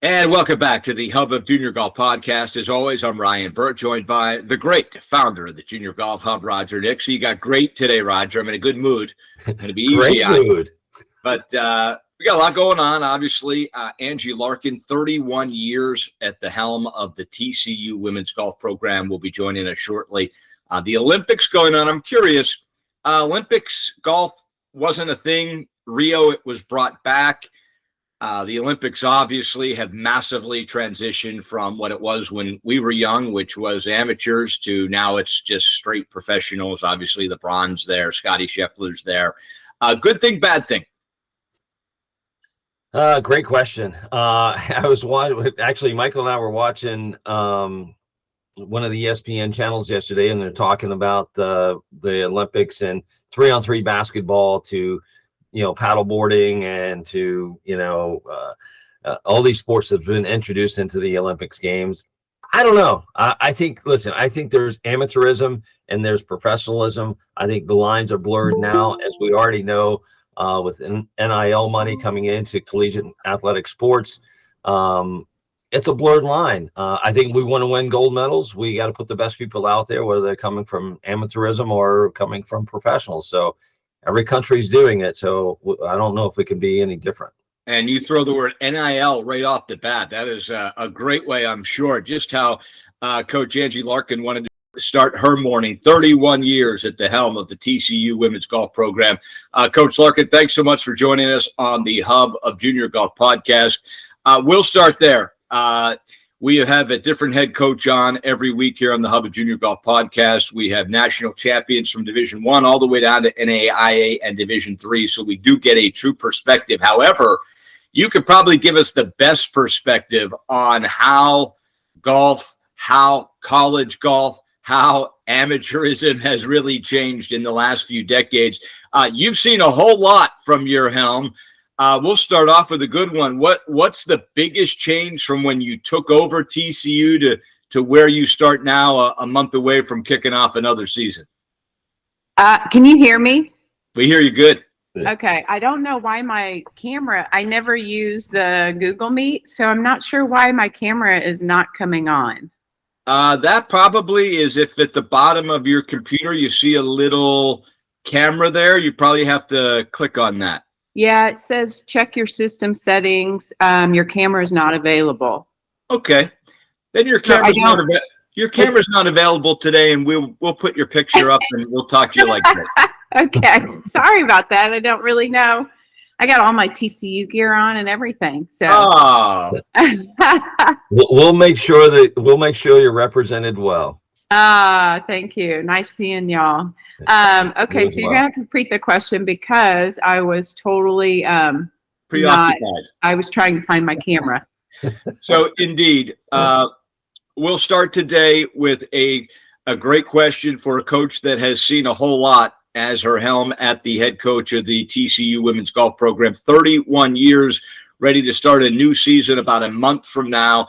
And welcome back to the Hub of Junior Golf podcast. As always, I'm Ryan Burt, joined by the great founder of the Junior Golf Hub, Roger Nix. So you got great today, Roger. I'm in a good mood. I'm going to be easy Great on you. mood. But we got a lot going on, obviously. Angie Larkin, 31 years at the helm of the TCU women's golf program, will be joining us shortly. The Olympics going on. I'm curious. Olympics golf wasn't a thing. Rio, it was brought back. The Olympics obviously have massively transitioned from what it was when we were young, which was amateurs, to now it's just straight professionals. Obviously, the bronze there, Scotty Scheffler's there. Good thing, bad thing? Great question. I was actually, Michael and I were watching one of the ESPN channels yesterday, and they're talking about the Olympics and 3-on-3 basketball to paddleboarding and to all these sports that have been introduced into the Olympics games. I don't know. I think there's amateurism and there's professionalism. I think the lines are blurred now, as we already know, with NIL money coming into collegiate athletic sports. It's a blurred line. I think we want to win gold medals. We got to put the best people out there, whether they're coming from amateurism or coming from professionals. So every country's doing it. So I don't know if it can be any different. And you throw the word NIL right off the bat. That is a great way, I'm sure, just how Coach Angie Larkin wanted to start her morning. 31 years at the helm of the TCU women's golf program. Coach Larkin, thanks so much for joining us on the Hub of Junior Golf podcast. We'll start there. We have a different head coach on every week here on the Hub of Junior Golf podcast. We have national champions from Division I all the way down to NAIA and Division III, so we do get a true perspective. However, you could probably give us the best perspective on how golf, how college golf, how amateurism has really changed in the last few decades. You've seen a whole lot from your helm. We'll start off with a good one. What's the biggest change from when you took over TCU to where you start now, a month away from kicking off another season? Can you hear me? We hear you good. Okay. I don't know why my camera, I never use the Google Meet, so I'm not sure why my camera is not coming on. That probably is if at the bottom of your computer you see a little camera there. You probably have to click on that. Yeah, it says check your system settings. Your camera is not available. Okay, then your camera's not available today, and we'll put your picture up and we'll talk to you like this. Okay, sorry about that. I don't really know. I got all my TCU gear on and everything. So we'll make sure you're represented well. Thank you. Nice seeing y'all. Okay, so you're gonna have to repeat the question because I was totally preoccupied. I was trying to find my camera. So indeed, we'll start today with a great question for a coach that has seen a whole lot as her helm at the head coach of the TCU women's golf program. 31 years, ready to start a new season about a month from now.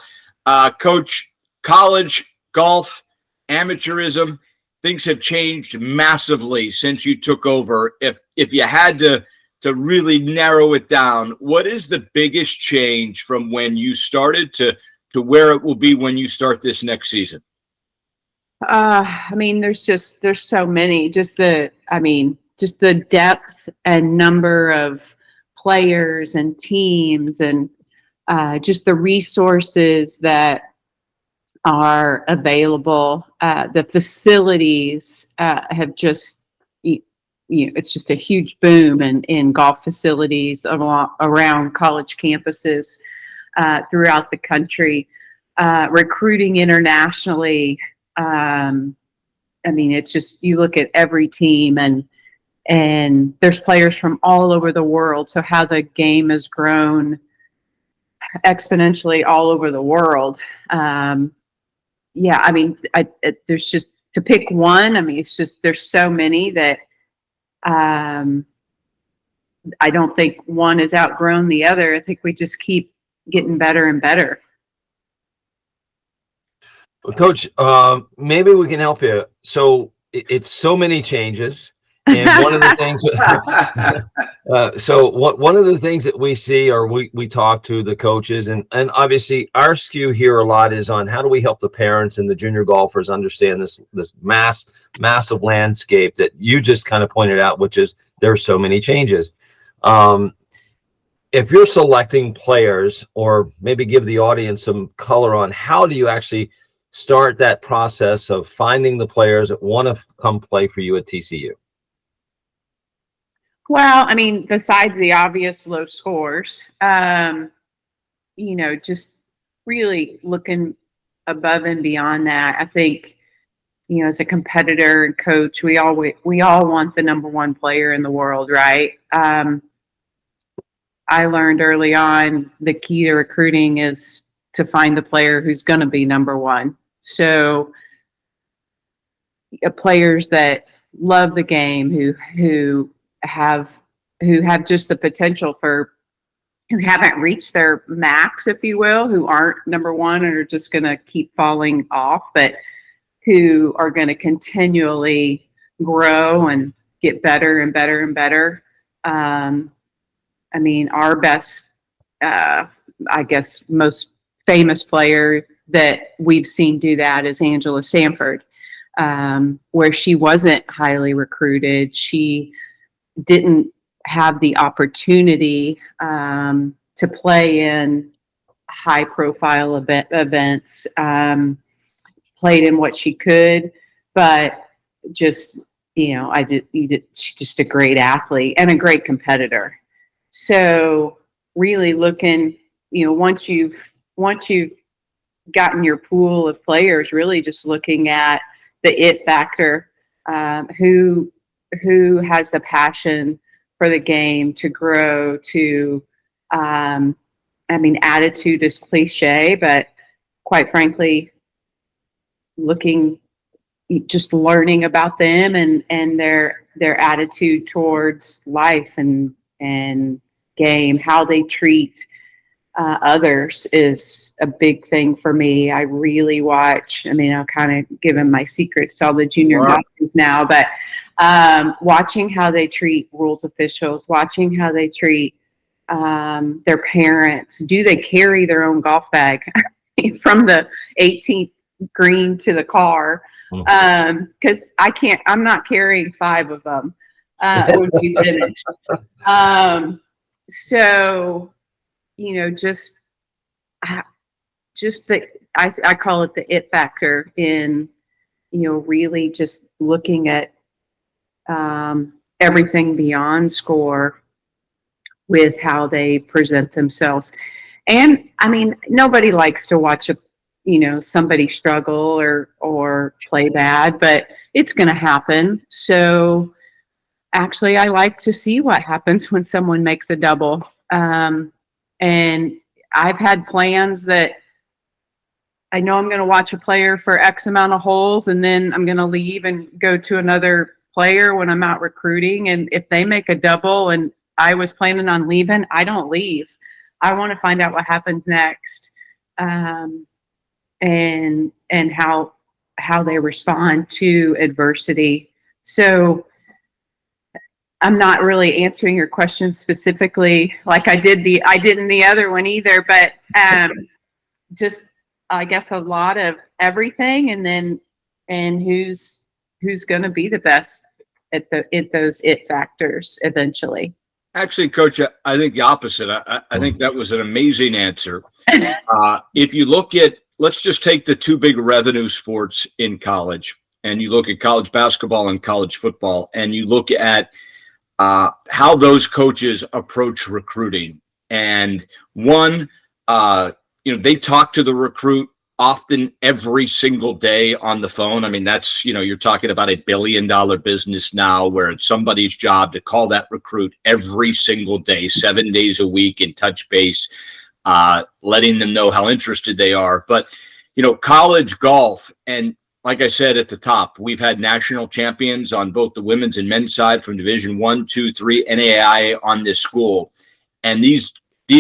Coach, college golf, amateurism, things have changed massively since you took over. If you had to really narrow it down, what is the biggest change from when you started to where it will be when you start this next season? I mean, there's so many. Just the depth and number of players and teams, and just the resources that are available. The facilities have just, it's just a huge boom in golf facilities around college campuses throughout the country. Recruiting internationally. I mean, it's just, you look at every team and there's players from all over the world. So how the game has grown exponentially all over the world. Yeah, I mean, there's just, to pick one, I mean, it's just, there's so many that I don't think one has outgrown the other. I think we just keep getting better and better. Coach, maybe we can help you. So it's so many changes, And one of the things, one of the things that we see, or we talk to the coaches, and obviously our skew here a lot is on how do we help the parents and the junior golfers understand this massive landscape that you just kind of pointed out, which is there's so many changes. If you're selecting players, or maybe give the audience some color on how do you actually start that process of finding the players that want to come play for you at TCU? Well, I mean, besides the obvious low scores, just really looking above and beyond that. I think, as a competitor and coach, we all want the number one player in the world, right? I learned early on the key to recruiting is to find the player who's going to be number one. So, players that love the game, who have just the potential for, who haven't reached their max, if you will, who aren't number one and are just going to keep falling off, but who are going to continually grow and get better and better and better. I mean, our best, I guess, most famous player that we've seen do that is Angela Sanford, where she wasn't highly recruited. She didn't have the opportunity to play in high-profile events. Played in what she could, but just, she's just a great athlete and a great competitor. So really looking, once you've gotten your pool of players, really just looking at the it factor, who has the passion for the game to grow, to, attitude is cliche, but quite frankly, just learning about them and their attitude towards life and game, how they treat others is a big thing for me. I really watch. I'll kind of give them my secrets to all the junior golfers now, but watching how they treat rules officials, watching how they treat their parents. Do they carry their own golf bag from the 18th green to the car? Because I'm not carrying 5 of them when we finish. So, just I call it the it factor in, really just looking at everything beyond score with how they present themselves. And nobody likes to watch somebody struggle or play bad, but it's going to happen. So actually, I like to see what happens when someone makes a double. And I've had plans that I know I'm going to watch a player for X amount of holes, and then I'm going to leave and go to another player when I'm out recruiting. And if they make a double and I was planning on leaving, I don't leave. I want to find out what happens next, and how they respond to adversity. So I'm not really answering your question specifically like I did in the other one either, but just I guess a lot of everything, and who's going to be the best at those it factors eventually. Actually, Coach, I think the opposite. I think that was an amazing answer. If you look at, let's just take the 2 big revenue sports in college, and you look at college basketball and college football, and you look at how those coaches approach recruiting. And one, they talk to the recruit often every single day on the phone. That's, you're talking about $1 billion business now, where it's somebody's job to call that recruit every single day, 7 days a week, and touch base, letting them know how interested they are. But, college golf, and like I said at the top, we've had national champions on both the women's and men's side from Division 1, 2, 3, NAIA on this school. And these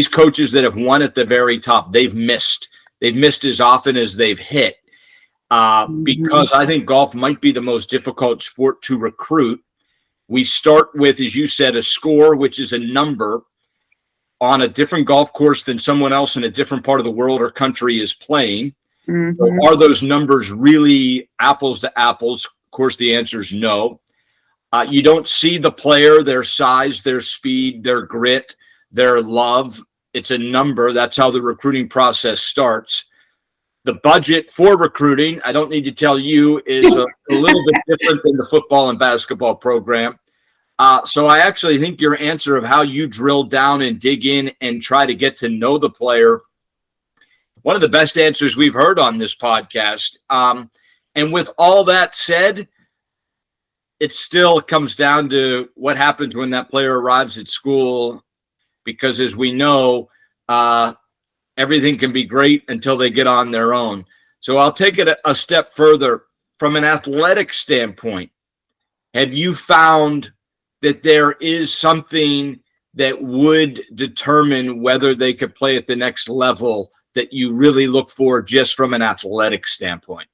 coaches that have won at the very top, they've missed as often as they've hit, because I think golf might be the most difficult sport to recruit. We start with, as you said, a score, which is a number on a different golf course than someone else in a different part of the world or country is playing. So are those numbers really apples to apples? Of course, the answer is no. You don't see the player, their size, their speed, their grit, their love. It's a number. That's how the recruiting process starts. The budget for recruiting, I don't need to tell you, is a little bit different than the football and basketball program. So I actually think your answer of how you drill down and dig in and try to get to know the player, one of the best answers we've heard on this podcast. And with all that said, it still comes down to what happens when that player arrives at school, because as we know, everything can be great until they get on their own. So I'll take it a step further. From an athletic standpoint, have you found that there is something that would determine whether they could play at the next level that you really look for just from an athletic standpoint?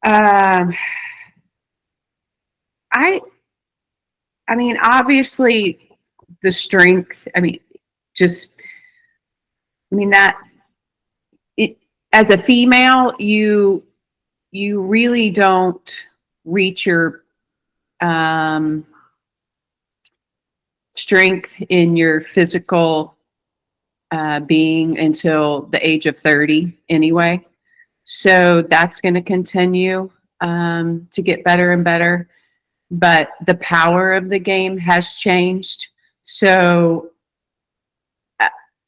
I mean, obviously the strength, that it, as a female, you really don't reach your strength in your physical being until the age of 30 anyway. So that's going to continue to get better and better. But the power of the game has changed. So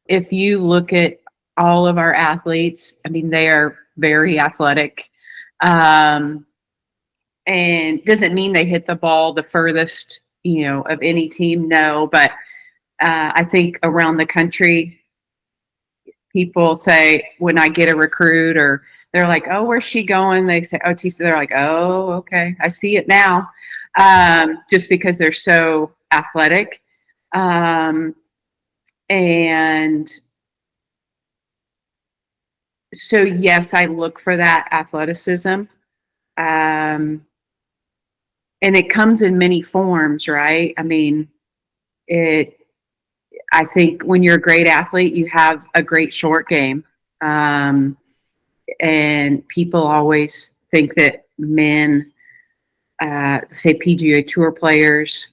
if you look at all of our athletes, I mean, they are very athletic. And doesn't mean they hit the ball the furthest, of any team, no. But I think around the country, people say, when I get a recruit, or they're like, oh, where's she going? They say, oh, TC. They're like, oh, okay, I see it now. Just because they're so athletic. And so, yes, I look for that athleticism. And it comes in many forms, right? I mean, I think when you're a great athlete, you have a great short game. And people always think that men, say PGA Tour players,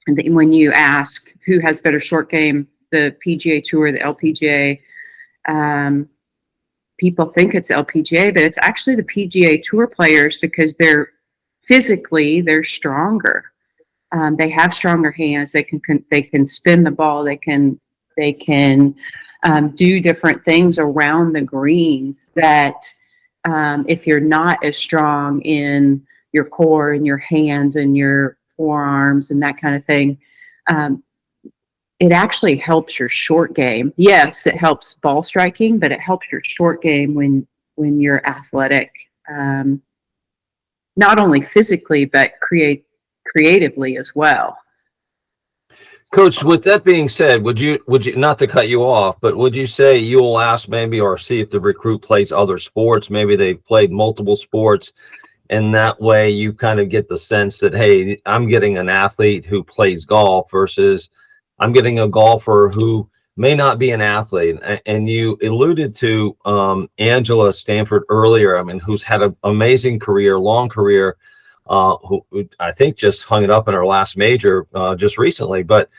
and when you ask who has better short game, the PGA Tour, the LPGA, people think it's LPGA, but it's actually the PGA Tour players, because they're stronger. They have stronger hands. They can spin the ball. They can do different things around the greens that if you're not as strong in your core and your hands and your forearms and that kind of thing, it actually helps your short game. Yes, it helps ball striking, but it helps your short game when you're athletic, not only physically but creatively as well. Coach, with that being said, would you, not to cut you off, but would you say you'll ask maybe, or see if the recruit plays other sports? Maybe they've played multiple sports, and that way you kind of get the sense that, hey, I'm getting an athlete who plays golf versus I'm getting a golfer who may not be an athlete. And you alluded to Angela Stanford earlier, I mean, who's had an amazing career, long career, who I think just hung it up in her last major just recently. But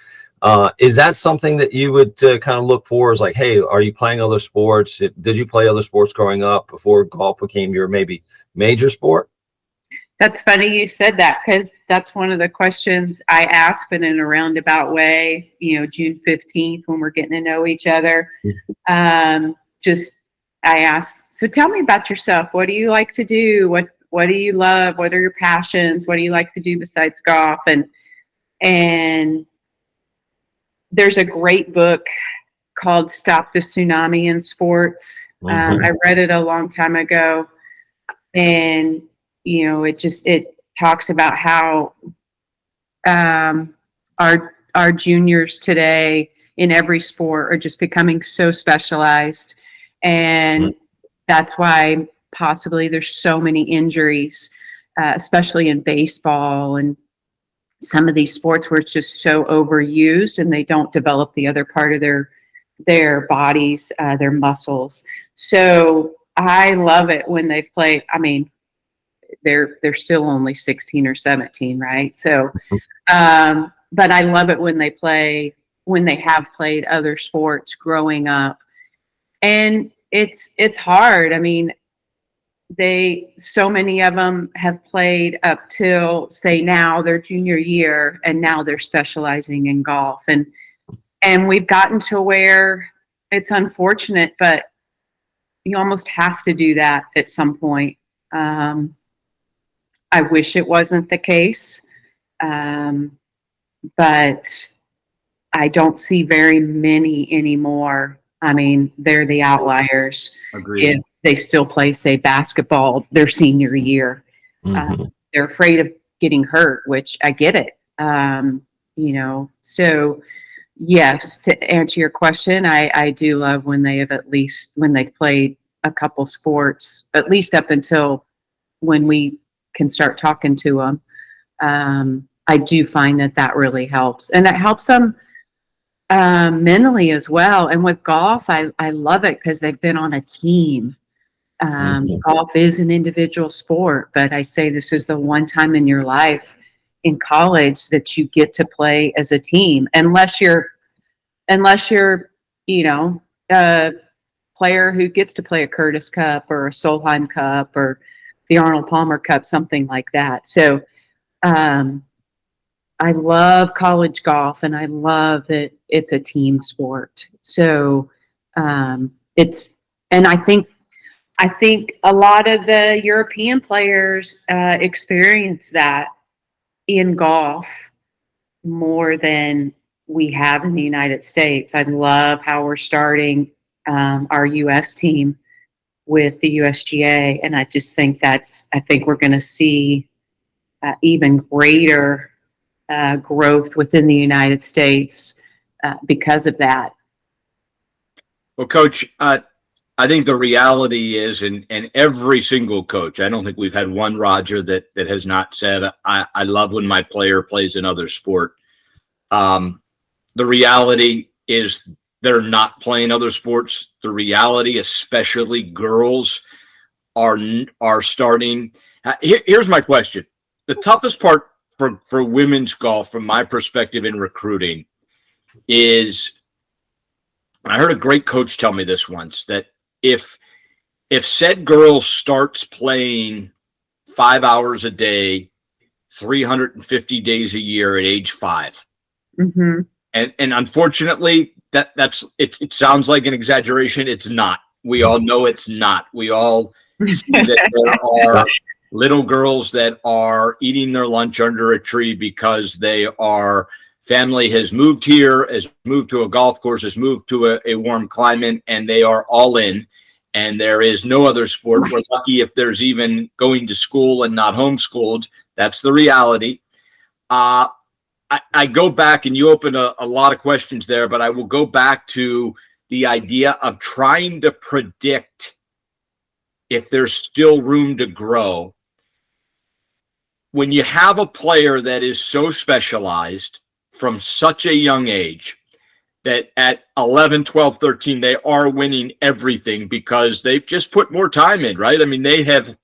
is that something that you would kind of look for, is like, hey, are you playing other sports? Did you play other sports growing up before golf became your maybe major sport? That's funny you said that, because that's one of the questions I ask, but in a roundabout way, June 15th, when we're getting to know each other. I ask, so tell me about yourself. What do you like to do? What do you love? What are your passions? What do you like to do besides golf? And there's a great book called Stop the Tsunami in Sports. I read it a long time ago, and it talks about how our juniors today in every sport are just becoming so specialized, and that's why possibly there's so many injuries. especially in baseball and some of these sports where it's just so overused and they don't develop the other part of their bodies, their muscles. So I love it when they've played. I mean, they're still only 16 or 17, right? So, but I love it when they have played other sports growing up, and it's hard. I mean, so many of them have played up till, say, now their junior year, and now they're specializing in golf, and we've gotten to where it's unfortunate, but you almost have to do that at some point. I wish it wasn't the case, but I don't see very many anymore. I mean, they're the outliers. Agreed. If they still play, say, basketball their senior year, they're afraid of getting hurt, which I get it. So yes, to answer your question, I do love when they've played a couple sports, at least up until when we can start talking to them. I do find that really helps, and that helps them mentally as well. And with golf, I love it because they've been on a team. Golf is an individual sport, but I say this is the one time in your life in college that you get to play as a team, unless you're a player who gets to play a Curtis Cup or a Solheim Cup or the Arnold Palmer Cup, something like that. So I love college golf, and I love that it's a team sport. So and I think a lot of the European players experience that in golf more than we have in the United States. I love how we're starting our U.S. team with the USGA, and I just think I think we're going to see even greater growth within the United States because of that. Well, Coach, I think the reality is, and every single coach, I don't think we've had one Roger that has not said, I love when my player plays another sport. The reality is they're not playing other sports. The reality, especially girls, are starting. Here's my question. The toughest part for women's golf, from my perspective in recruiting, is, I heard a great coach tell me this once, that if said girl starts playing 5 hours a day, 350 days a year at age 5, and unfortunately that's it sounds like an exaggeration. It's not. We all know it's not. We all see that there are little girls that are eating their lunch under a tree because family has moved here, has moved to a golf course, has moved to a warm climate, and they are all in. And there is no other sport. We're lucky if there's even going to school and not homeschooled. That's the reality. I go back, and you open a lot of questions there, but I will go back to the idea of trying to predict if there's still room to grow. When you have a player that is so specialized from such a young age, that at 11, 12, 13, they are winning everything because they've just put more time in, right? I mean, they have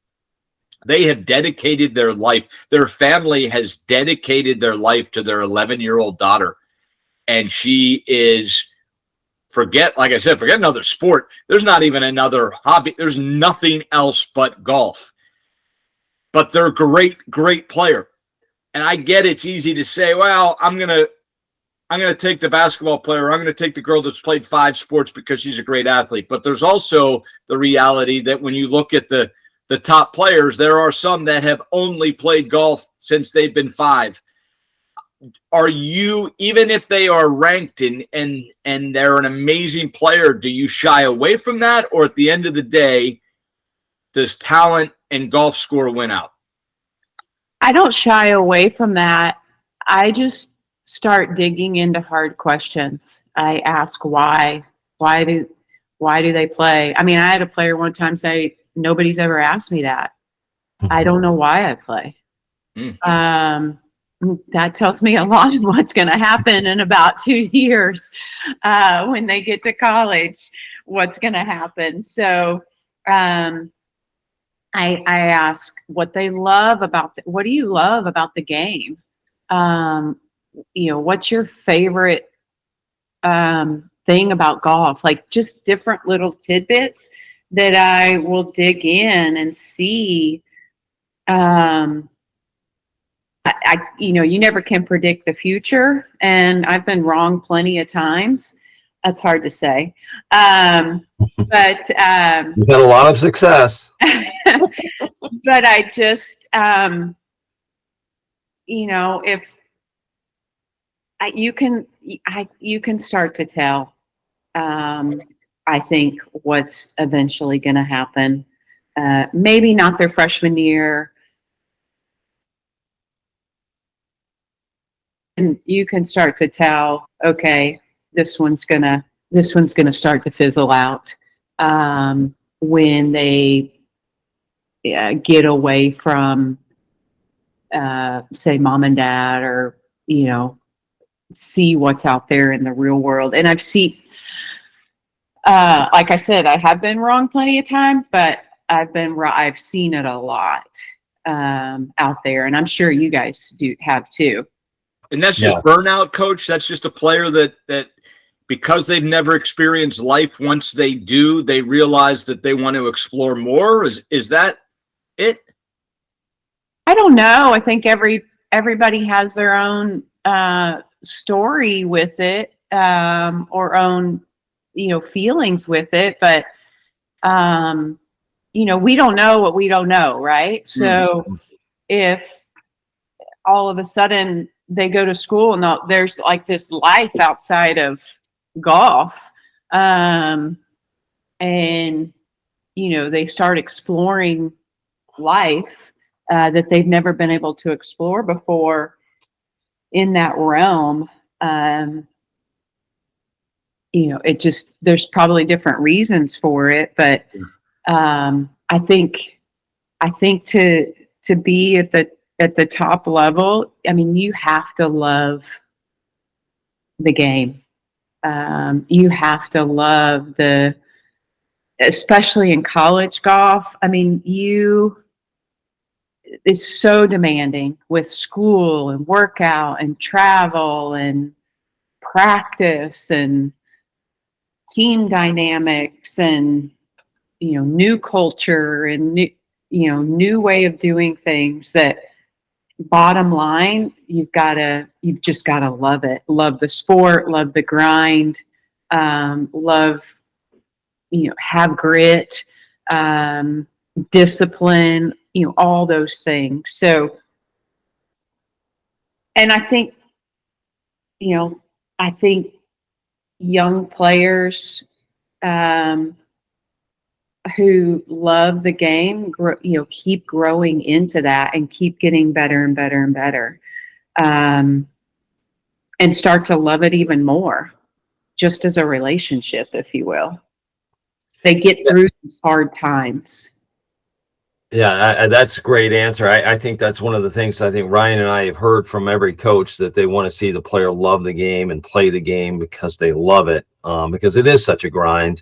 dedicated their life. Their family has dedicated their life to their 11-year-old daughter. And she is, forget another sport. There's not even another hobby. There's nothing else but golf. But they're a great player. And I get it's easy to say, well, I'm going to take the basketball player. I'm going to take the girl that's played 5 sports because she's a great athlete. But there's also the reality that when you look at the top players, there are some that have only played golf since they've been 5. Are you, even if they are ranked and they're an amazing player, do you shy away from that? Or at the end of the day, does talent and golf score win out? I don't shy away from that. I just start digging into hard questions. I ask why. Why do they play? I mean, I had a player one time say, nobody's ever asked me that. I don't know why I play. Mm. That tells me a lot of what's going to happen in about 2 years when they get to college, what's going to happen. So I ask what they love about what do you love about the game? What's your favorite thing about golf? Like just different little tidbits that I will dig in and see. You never can predict the future, and I've been wrong plenty of times. That's hard to say. But You've had a lot of success. but I just, if you can start to tell. I think what's eventually going to happen. Maybe not their freshman year. And you can start to tell, okay, this one's gonna start to fizzle out when they get away from, say, mom and dad, or see what's out there in the real world. And I've seen, like I said, I have been wrong plenty of times, but I've seen it a lot out there, and I'm sure you guys do have too. And that's just burnout, coach. That's just a player that because they've never experienced life, once they do, they realize that they want to explore more. Is that it? I don't know. I think everybody has their own story with it, or own feelings with it. But we don't know what we don't know, right? So if all of a sudden they go to school and there's like this life outside of golf, and they start exploring life that they've never been able to explore before in that realm. There's probably different reasons for it, but I think to be at the top level, I mean, you have to love the game. You have to love especially in college golf. I mean, it's so demanding with school and workout and travel and practice and team dynamics and new culture and new way of doing things. That bottom line, you've just gotta love it, love the sport, love the grind, love, have grit, discipline, all those things. So, and I think young players who love the game, keep growing into that and keep getting better and better and better, and start to love it even more, just as a relationship, if you will. They get through these hard times. Yeah, that's a great answer. I think that's one of the things I think Ryan and I have heard from every coach, that they want to see the player love the game and play the game because they love it, because it is such a grind.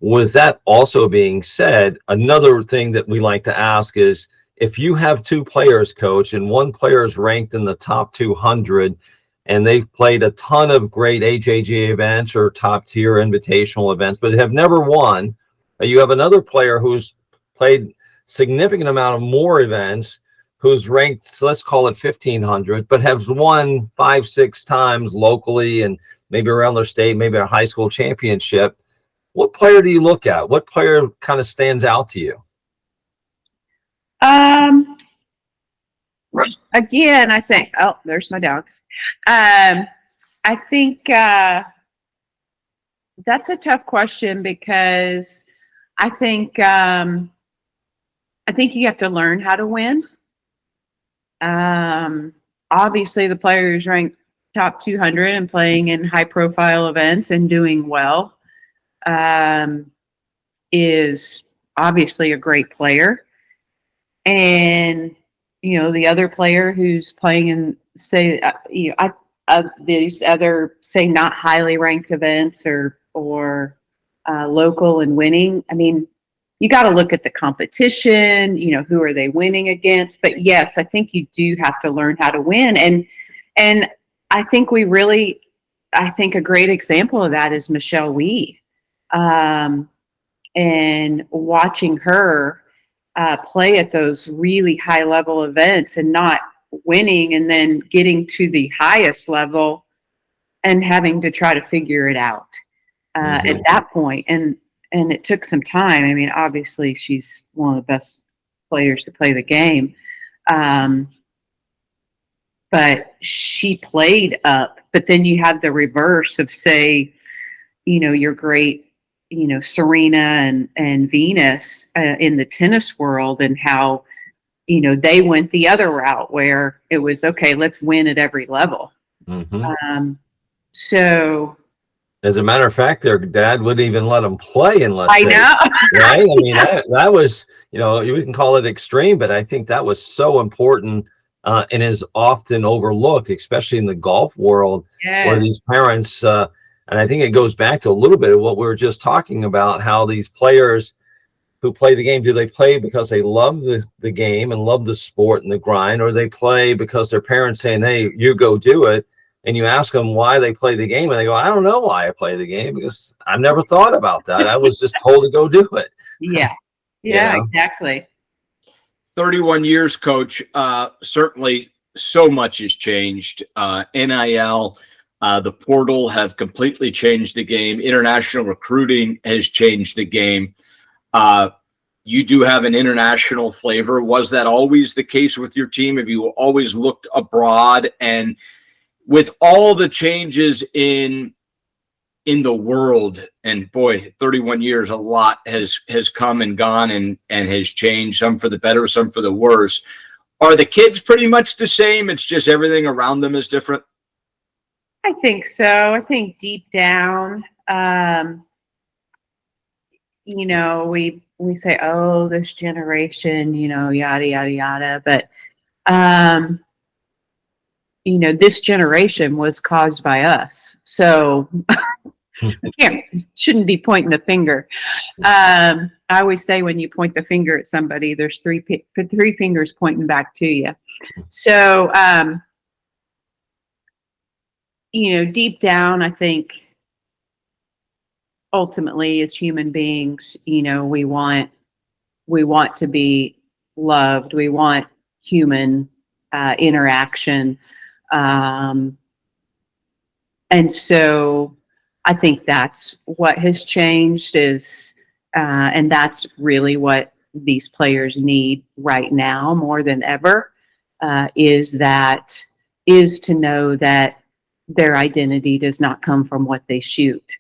With that also being said, another thing that we like to ask is, if you have two players, coach, and one player is ranked in the top 200 and they've played a ton of great AJGA events or top tier invitational events, but have never won, you have another player who's played significant amount of more events, who's ranked, let's call it 1,500, but has won 5-6 times locally and maybe around their state, maybe a high school championship. What player do you look at? What player kind of stands out to you? Again, I think, oh, there's my dogs. I think that's a tough question, because I think you have to learn how to win. Obviously, the player who's ranked top 200 and playing in high-profile events and doing well is obviously a great player. and the other player who's playing in, say, these other, say, not highly ranked events or local and winning. I mean, you got to look at the competition. Who are they winning against? But yes, I think you do have to learn how to win, and I think I think a great example of that is Michelle Wie, and watching her play at those really high level events and not winning, and then getting to the highest level and having to try to figure it out at that point. And it took some time. I mean, obviously she's one of the best players to play the game. But she played up. But then you have the reverse of, say, your great, Serena and Venus in the tennis world, and how, they went the other route where it was, okay, let's win at every level. So, as a matter of fact, their dad wouldn't even let them play unless I know. right? I mean, that was, you can call it extreme, but I think that was so important and is often overlooked, especially in the golf world, where these parents, and I think it goes back to a little bit of what we were just talking about, how these players who play the game, do they play because they love the game and love the sport and the grind, or they play because their parents saying, hey, you go do it? And you ask them why they play the game, and they go, I don't know why I play the game, because I've never thought about that. I was just told to go do it. Yeah, exactly. 31 years, Coach. Certainly so much has changed. NIL, the portal have completely changed the game. International recruiting has changed the game. You do have an international flavor. Was that always the case with your team? Have you always looked abroad? And with all the changes in the world, and boy, 31 years, a lot has come and gone and has changed, some for the better, some for the worse. Are the kids pretty much the same? It's just everything around them is different? I think so. I think deep down, we say, oh, this generation, yada, yada, yada. But, this generation was caused by us. So shouldn't be pointing the finger. I always say, when you point the finger at somebody, there's three fingers pointing back to you. So, deep down, I think ultimately, as human beings, we want to be loved. We want human interaction. And so I think that's what has changed and that's really what these players need right now more than ever, is to know that their identity does not come from what they shoot.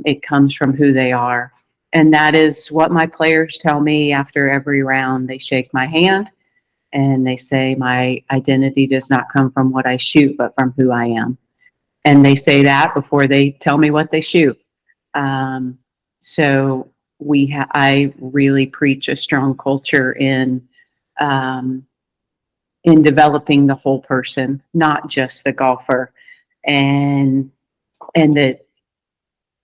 It comes from who they are. And that is what my players tell me after every round. They shake my hand and they say, my identity does not come from what I shoot, but from who I am. And they say that before they tell me what they shoot. So I really preach a strong culture in developing the whole person, not just the golfer, and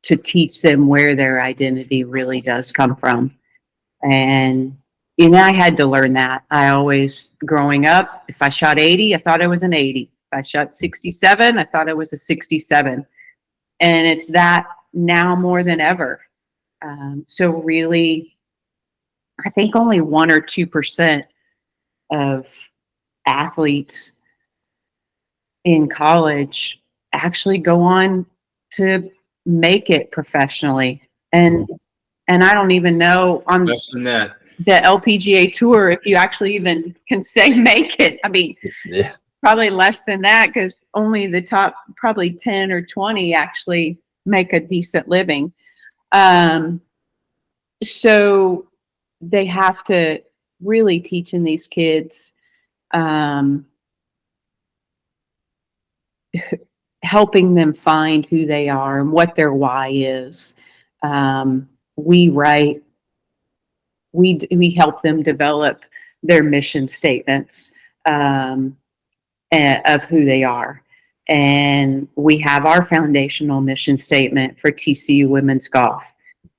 to teach them where their identity really does come from. And I had to learn that. I always, growing up, if I shot 80, I thought I was an 80. If I shot 67, I thought I was a 67. And it's that now more than ever. So really, I think only 1 or 2% of athletes in college actually go on to make it professionally. And I don't even know on Less than that. the LPGA tour if you actually even can say make it. I mean, probably less than that, because only the top probably 10 or 20 actually make a decent living. So they have to really teaching these kids, helping them find who they are and what their why is. We help them develop their mission statements of who they are. And we have our foundational mission statement for TCU Women's Golf.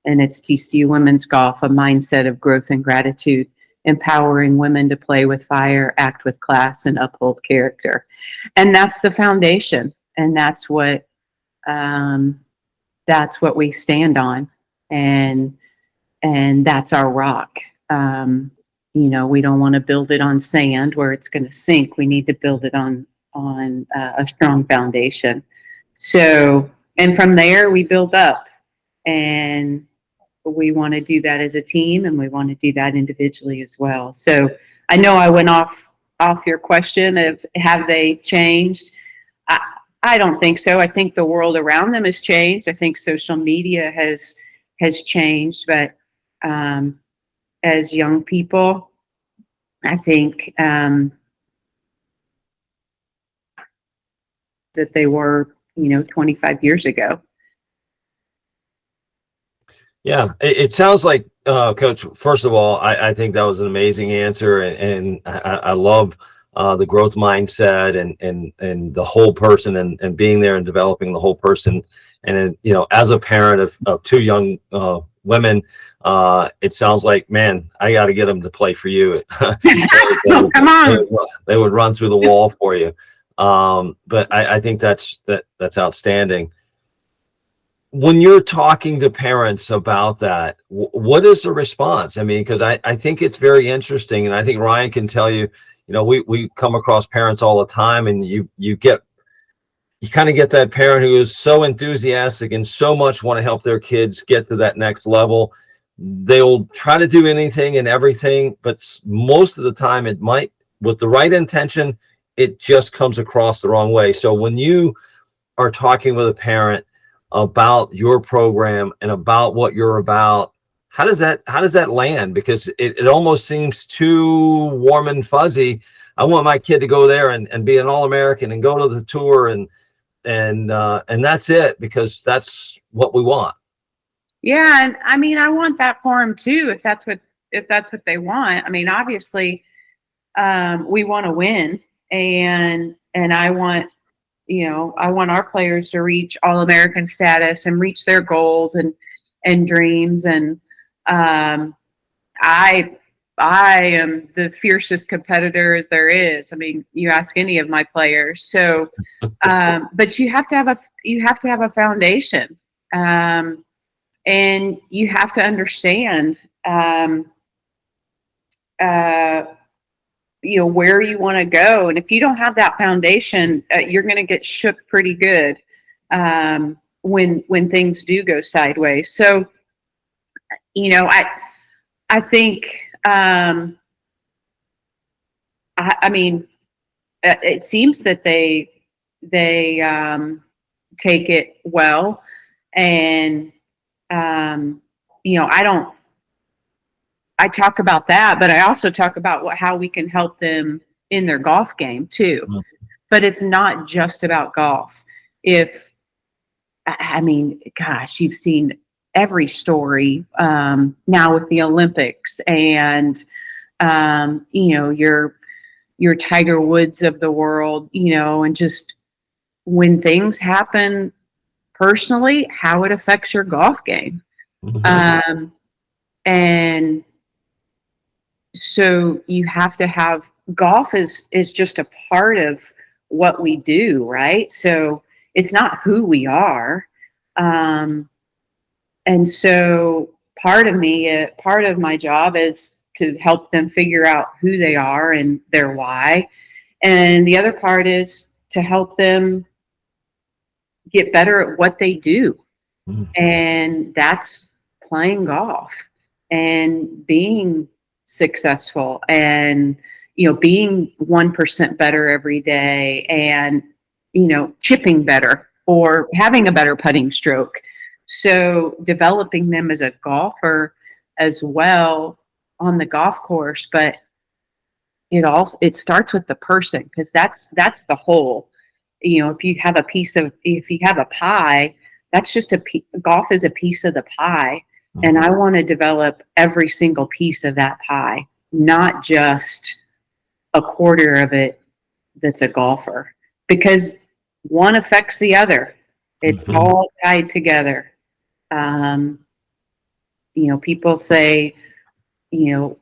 And it's TCU Women's Golf, a mindset of growth and gratitude, empowering women to play with fire, act with class, and uphold character. And that's the foundation. And that's what we stand on. And that's our rock. We don't want to build it on sand where it's going to sink. We need to build it on a strong foundation. So, and from there we build up, and we want to do that as a team, and we want to do that individually as well. So I know I went off your question of have they changed? I don't think so. I think the world around them has changed. I think social media has changed, but as young people, I think that they were, 25 years ago. Yeah, it sounds like, Coach, first of all, I think that was an amazing answer, and I love the growth mindset and the whole person, and being there and developing the whole person. And as a parent of two young women, it sounds like, man, I got to get them to play for you. Oh, come on. They would run through the wall for you. But I think that's outstanding. When you're talking to parents about that, what is the response? I mean, because I think it's very interesting, and I think Ryan can tell you, we come across parents all the time, and you kind of get that parent who is so enthusiastic and so much want to help their kids get to that next level. They'll try to do anything and everything, but most of the time it might, with the right intention, it just comes across the wrong way. So when you are talking with a parent about your program and about what you're about, how does that land? Because it almost seems too warm and fuzzy. I want my kid to go there and be an All-American and go to the tour and that's it, because that's what we want. Yeah, and I mean, I want that for them too, if that's what they want. I mean, obviously, we want to win, and I want our players to reach All-American status and reach their goals and dreams. And I am the fiercest competitor as there is. I mean, you ask any of my players. So, but you have to have a foundation, and you have to understand, where you want to go. And if you don't have that foundation, you're going to get shook pretty good when things do go sideways. So, I think, I mean, it seems that they take it well, and I talk about that, but I also talk about how we can help them in their golf game too. Mm-hmm. But it's not just about golf. Gosh, you've seen every story now with the Olympics, and your Tiger Woods of the world, and just when things happen personally, how it affects your golf game. Mm-hmm. And so you have to have, golf is just a part of what we do, right? So it's not who we are. And so part of my job is to help them figure out who they are and their why. And the other part is to help them get better at what they do. Mm-hmm. And that's playing golf and being successful, and being 1% better every day, and chipping better or having a better putting stroke. So developing them as a golfer as well on the golf course, but it starts with the person, because that's the whole. If you have a pie, that's just golf is a piece of the pie. And I want to develop every single piece of that pie. not just a quarter of it that's a golfer, because one affects the other. It's Mhm. all tied together. Um, people say,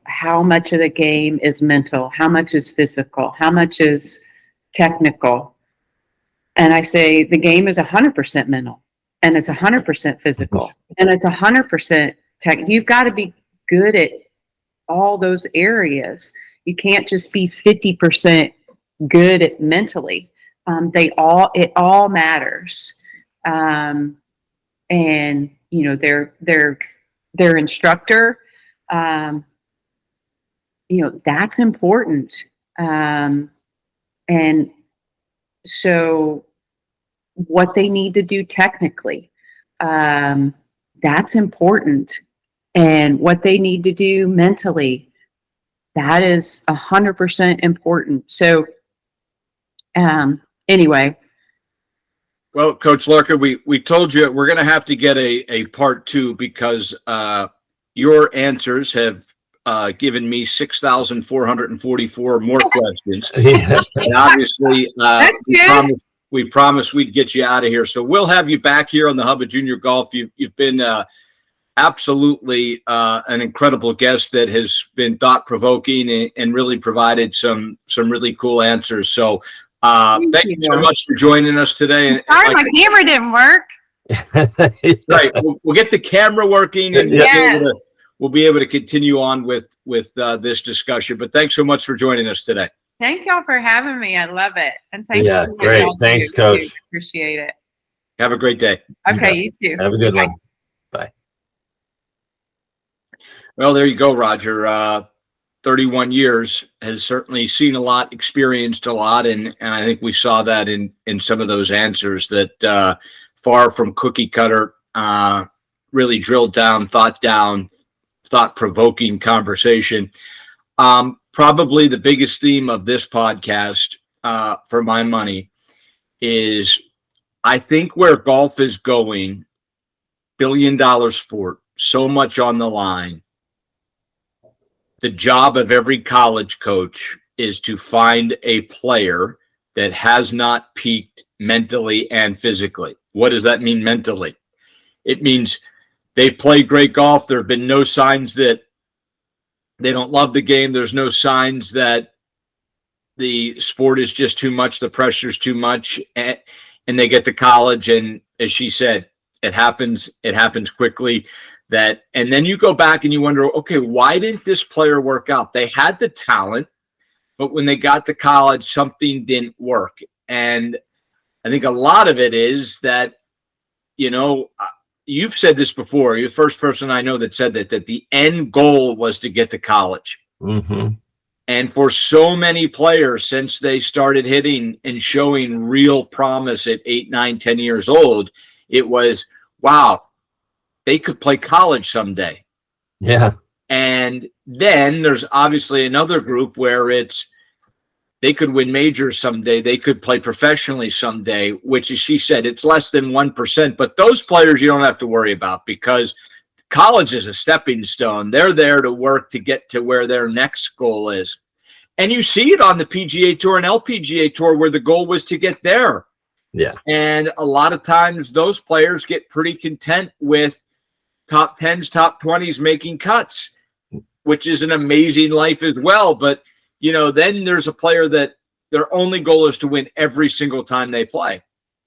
how much of the game is mental? How much is physical? How much is technical? And I say the game is 100% mental, and it's 100% physical, and it's 100% tech. You've got to be good at all those areas. You can't just be 50% good at mentally. It all matters. And their instructor, um, that's important. And so what they need to do technically, that's important. And what they need to do mentally, that is 100% important. So, anyway. Well, Coach Larkin, we told you we're going to have to get a part two because your answers have given me 6,444 more questions. Yeah. And obviously, That's good. we promised we'd get you out of here. So we'll have you back here on the Hub of Junior Golf. You've been absolutely an incredible guest that has been thought-provoking and really provided some really cool answers. So thank you so much for joining us today. And sorry, my camera didn't work. Right, we'll get the camera working, and Yes. we'll be able to continue on with this discussion. But thanks so much for joining us today. Thank y'all for having me. I love it. And thanks Yeah, for what great. y'all Thanks, do, Coach. too. Appreciate it. Have a great day. Okay, you too. Have a good one. Well, there you go, Roger. 31 years has certainly seen a lot, experienced a lot, and I think we saw that in some of those answers that far from cookie cutter, really drilled down, thought-provoking conversation. Probably the biggest theme of this podcast, for my money, is I think where golf is going, billion-dollar sport, so much on the line. The job of every college coach is to find a player that has not peaked mentally and physically. What does that mean mentally? It means they play great golf. There have been no signs that they don't love the game. There's no signs that the sport is just too much, the pressure's too much, and they get to college, and as she said, it happens quickly. And then you go back and you wonder, okay, why didn't this player work out? They had the talent, but when they got to college, something didn't work. And I think a lot of it is that, you've said this before. You're the first person I know that said that the end goal was to get to college. Mm-hmm. And for so many players, since they started hitting and showing real promise at 8, 9, 10 years old, it was, wow, they could play college someday. Yeah. And then there's obviously another group where they could win majors someday. They could play professionally someday, which, as she said, it's less than 1%. But those players you don't have to worry about because college is a stepping stone. They're there to work to get to where their next goal is. And you see it on the PGA Tour and LPGA Tour where the goal was to get there. Yeah. And a lot of times those players get pretty content with top 10s, top 20s making cuts, which is an amazing life as well. But, then there's a player that their only goal is to win every single time they play.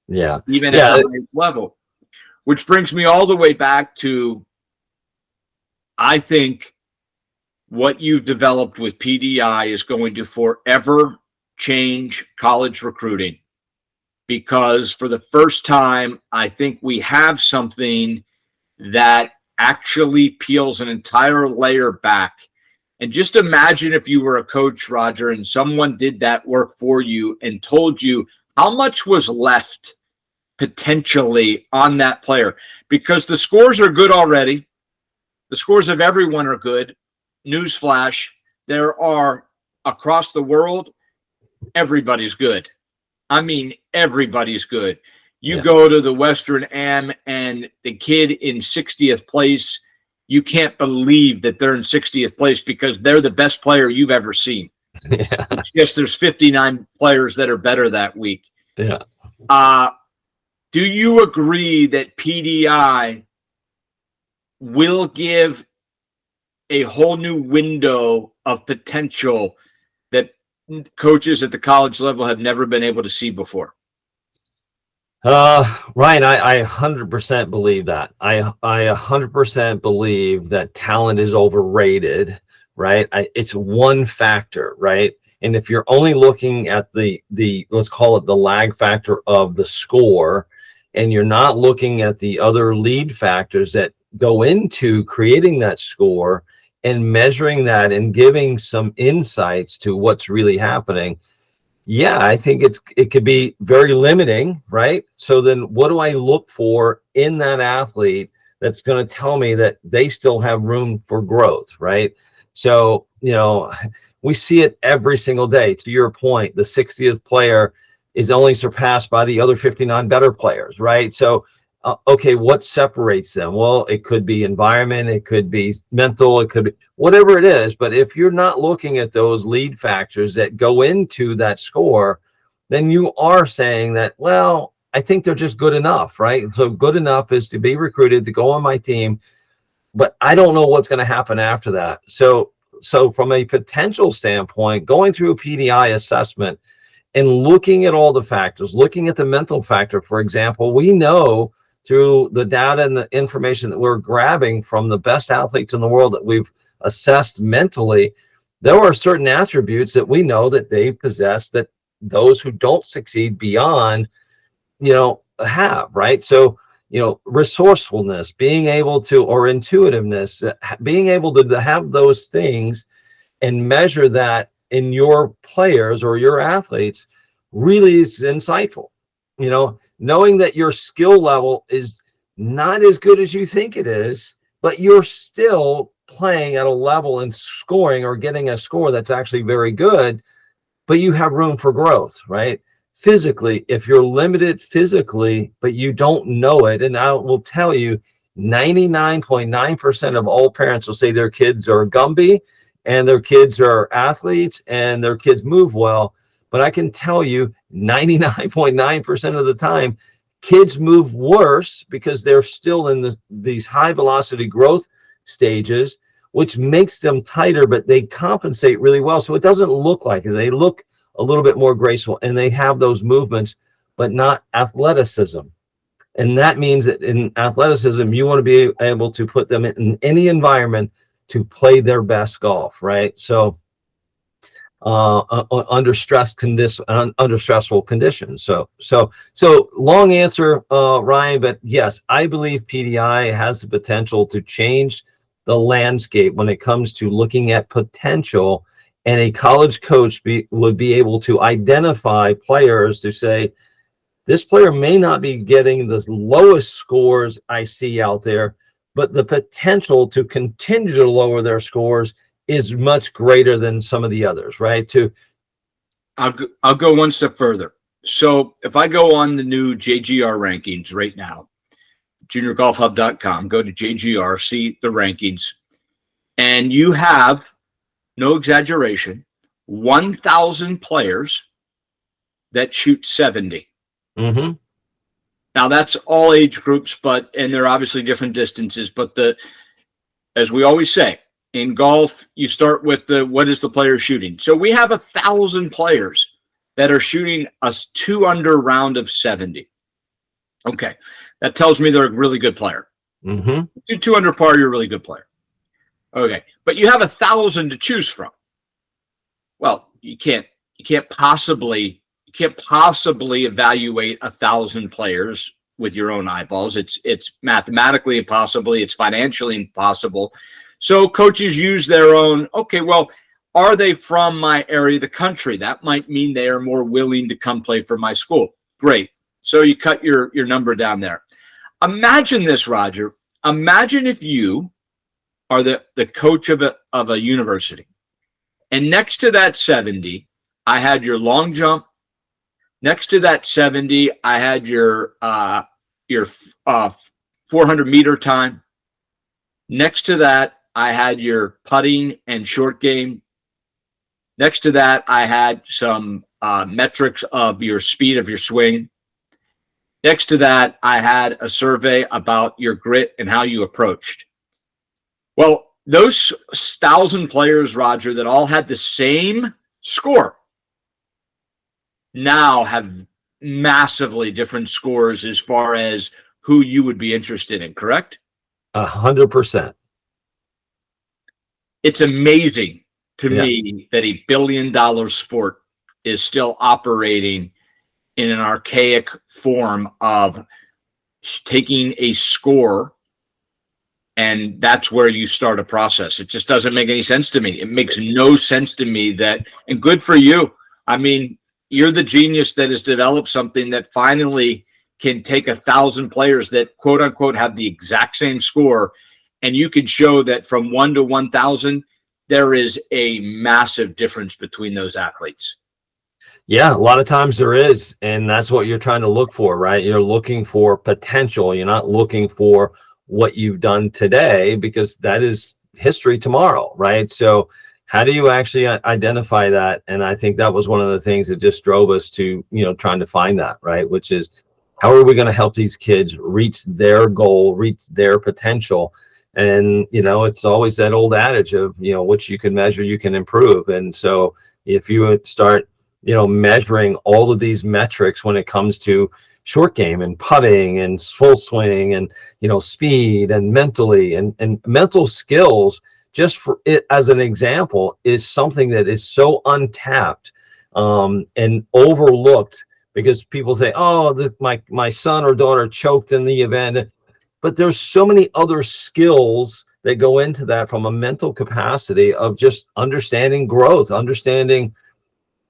Yeah. Even at the highest level. Which brings me all the way back to, I think, what you've developed with PDI is going to forever change college recruiting. Because for the first time, I think we have something that actually peels an entire layer back. And just imagine if you were a coach, Roger, and someone did that work for you and told you how much was left potentially on that player. Because the scores are good already. The scores of everyone are good. Newsflash, there are, across the world, everybody's good. I mean, everybody's good. You go to the Western Am and the kid in 60th place, you can't believe that they're in 60th place because they're the best player you've ever seen. Yeah. It's just there's 59 players that are better that week. Yeah. Do you agree that PDI will give a whole new window of potential that coaches at the college level have never been able to see before? Ryan, I 100% believe that. I 100% believe that talent is overrated, right? It's one factor, right? And if you're only looking at the let's call it the lag factor of the score, and you're not looking at the other lead factors that go into creating that score and measuring that and giving some insights to what's really happening, yeah, I think it could be very limiting, right? So then what do I look for in that athlete that's going to tell me that they still have room for growth, right? So, we see it every single day. To your point, the 60th player is only surpassed by the other 59 better players, right? So, okay, what separates them? Well, it could be environment, it could be mental, it could be whatever it is. But if you're not looking at those lead factors that go into that score, then you are saying that, well, I think they're just good enough, right? So good enough is to be recruited to go on my team, but I don't know what's going to happen after that. So from a potential standpoint, going through a PDI assessment and looking at all the factors, looking at the mental factor, for example, we know through the data and the information that we're grabbing from the best athletes in the world that we've assessed mentally, there are certain attributes that we know that they possess that those who don't succeed beyond, have, right? So, resourcefulness, being able to, or intuitiveness, being able to have those things and measure that in your players or your athletes really is insightful. Knowing that your skill level is not as good as you think it is, but you're still playing at a level and scoring or getting a score that's actually very good, but you have room for growth, right? Physically, if you're limited physically, but you don't know it, and I will tell you, 99.9% of all parents will say their kids are Gumby and their kids are athletes and their kids move well. But I can tell you 99.9% of the time, kids move worse because they're still in these high velocity growth stages, which makes them tighter, but they compensate really well. So it doesn't look like it. They look a little bit more graceful and they have those movements, but not athleticism. And that means that in athleticism, you want to be able to put them in any environment to play their best golf, right? So under stressful conditions. So long answer, Ryan, but yes, I believe PDI has the potential to change the landscape when it comes to looking at potential, and a college coach would be able to identify players to say, this player may not be getting the lowest scores I see out there, but the potential to continue to lower their scores is much greater than some of the others, right? I'll go one step further. So if I go on the new JGR rankings right now, juniorgolfhub.com, go to JGR, see the rankings, and you have, no exaggeration, 1,000 players that shoot 70. Mm-hmm. Now that's all age groups, and they're obviously different distances, but as we always say, in golf, you start with what is the player shooting. So we have 1,000 players that are shooting a 2-under round of 70. Okay, that tells me they're a really good player. Mm-hmm. If you're 2-under par, you're a really good player. Okay, but you have 1,000 to choose from. Well, you can't possibly evaluate 1,000 players with your own eyeballs. It's mathematically impossible. It's financially impossible. So coaches use their own, okay, well, are they from my area of the country? That might mean they are more willing to come play for my school. Great. So you cut your number down there. Imagine this, Roger. Imagine if you are the coach of a university, and next to that 70, I had your long jump. Next to that 70, I had your 400-meter time. Next to that, I had your putting and short game. Next to that, I had some metrics of your speed of your swing. Next to that, I had a survey about your grit and how you approached. Well, those 1,000 players, Roger, that all had the same score now have massively different scores as far as who you would be interested in, correct? 100%. It's amazing to Yeah. me that a billion-dollar sport is still operating in an archaic form of taking a score, and that's where you start a process. It just doesn't make any sense to me. It makes no sense to me that, and good for you. I mean, you're the genius that has developed something that finally can take 1,000 players that quote unquote have the exact same score, and you can show that from 1 to 1,000, there is a massive difference between those athletes. Yeah, a lot of times there is, and that's what you're trying to look for, right? You're looking for potential. You're not looking for what you've done today, because that is history tomorrow, right? So how do you actually identify that? And I think that was one of the things that just drove us to, trying to find that, right? Which is, how are we going to help these kids reach their goal, reach their potential? And, it's always that old adage of, what you can measure, you can improve. And so if you would start measuring all of these metrics when it comes to short game and putting and full swing and, speed and mentally and mental skills, just for it as an example, is something that is so untapped and overlooked, because people say, oh, my son or daughter choked in the event. But there's so many other skills that go into that, from a mental capacity of just understanding growth, understanding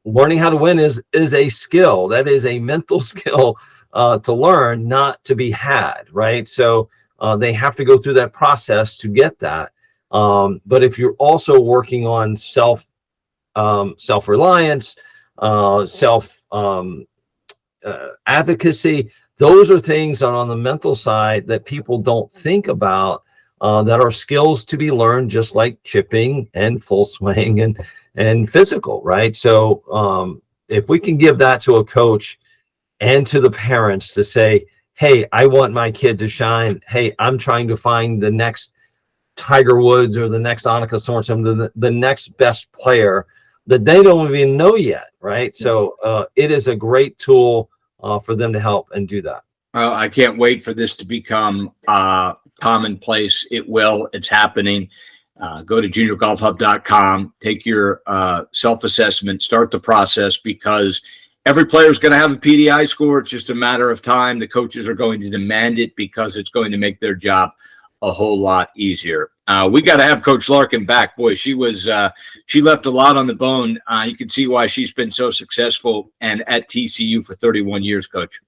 learning how to win is a skill. That is a mental skill to learn, not to be had, right? So they have to go through that process to get that. But if you're also working on self-reliance, self advocacy, those are things that on the mental side that people don't think about, that are skills to be learned, just like chipping and full swing and physical, right? So if we can give that to a coach and to the parents to say, hey, I want my kid to shine. Hey, I'm trying to find the next Tiger Woods or the next Annika Sorensen, the next best player that they don't even know yet, right? So it is a great tool for them to help and do that. Well, I can't wait for this to become commonplace. It will. It's happening. Go to juniorgolfhub.com, take your self-assessment, start the process, because every player is going to have a PDI score. It's just a matter of time. The coaches are going to demand it because it's going to make their job a whole lot easier. We got to have Coach Larkin back. Boy, she left a lot on the bone. You can see why she's been so successful and at TCU for 31 years, Coach.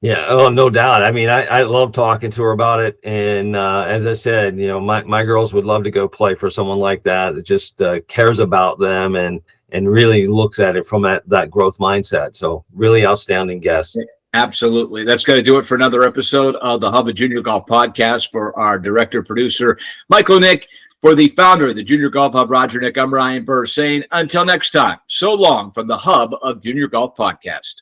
Yeah, oh, no doubt. I mean, I love talking to her about it. And as I said, my girls would love to go play for someone like that just cares about them and really looks at it from that growth mindset. So really outstanding guest. Absolutely. That's going to do it for another episode of the Hub of Junior Golf Podcast. For our director, producer, Michael Nick, for the founder of the Junior Golf Hub, Roger Nick, I'm Ryan Burr, saying until next time, so long from the Hub of Junior Golf Podcast.